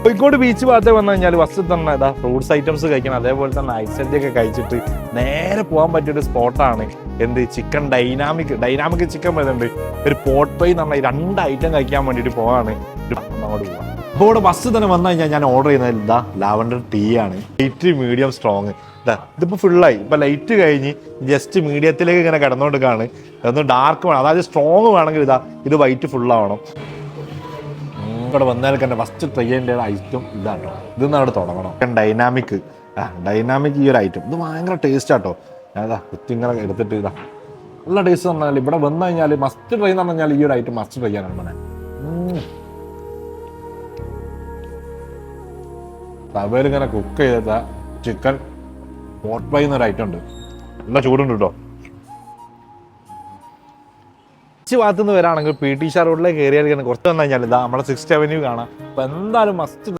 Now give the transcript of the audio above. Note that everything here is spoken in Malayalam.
കോഴിക്കോട് ബീച്ച് ഭാഗത്ത് വന്നു കഴിഞ്ഞാൽ ഫസ്റ്റ് തന്നെ ഇതാ ഫ്രൂട്ട്സ് ഐറ്റംസ് കഴിക്കണം, അതേപോലെ തന്നെ ഐസഡ്യൊക്കെ കഴിച്ചിട്ട് നേരെ പോകാൻ പറ്റിയൊരു സ്പോട്ടാണ് എന്ത് ചിക്കൻ ഡൈനാമിക് ചിക്കൻ വരുന്നുണ്ട്. ഒരു പോട്ട് പൈ എന്ന് പറഞ്ഞാൽ 2 ഐറ്റം കഴിക്കാൻ വേണ്ടിയിട്ട് പോവാണ്. അങ്ങോട്ട് പോവാം. അപ്പോൾ ഇവിടെ ബസ് തന്നെ വന്നു കഴിഞ്ഞാൽ ഞാൻ ഓർഡർ ചെയ്യുന്നത് ഇതാ ലാവൻഡർ ടീ ആണ്. Light medium strong. ഇതിപ്പോൾ ഫുള്ളായി. ഇപ്പം ലൈറ്റ് കഴിഞ്ഞ് ജസ്റ്റ് മീഡിയത്തിലേക്ക് ഇങ്ങനെ കിടന്നുകൊടുക്കാണ്. ഒന്ന് ഡാർക്ക് വേണം, അതായത് സ്ട്രോങ് വേണമെങ്കിൽ ഇത് വൈറ്റ് ഫുള്ളാവണം. ഇവിടെ വന്നാൽ തന്നെ ഫസ്റ്റ് ട്രൈ ചെയ്യേണ്ട ഐറ്റം ഇതാട്ടോ. ഇതൊന്നും അവിടെ തുടങ്ങണം. ഡൈനാമിക് ഈ ഒരു ഐറ്റം ഇത് ഭയങ്കര ടേസ്റ്റ് ആട്ടോ. ഞാനതാ കുത്തിങ്ങനെ എടുത്തിട്ട് ഇതാ നല്ല ടേസ്റ്റ് എന്ന് പറഞ്ഞാൽ ഇവിടെ വന്നു കഴിഞ്ഞാൽ മസ്റ്റ് ട്രൈ എന്ന് പറഞ്ഞാൽ ഈ ഒരു ഐറ്റം മസ്റ്റ് ട്രൈ ചെയ്യാനാണ് പറഞ്ഞത്. തവയിൽ ഇങ്ങനെ കുക്ക് ചെയ്ത ചിക്കൻ പോട്ട് ഫ്രൈ എന്നൊരു ഐറ്റം ഉണ്ട്. നല്ല ചൂടുണ്ട് കേട്ടോ. ഭാഗത്തുനിന്ന് വരാണെങ്കിൽ PT റോഡിലേക്ക് കയറിയാൽ കുറച്ച് വന്നു കഴിഞ്ഞാൽ ഇതാ നമ്മളെ 6th Avenue കാണാം. അപ്പോൾ എന്തായാലും മസ്റ്റ്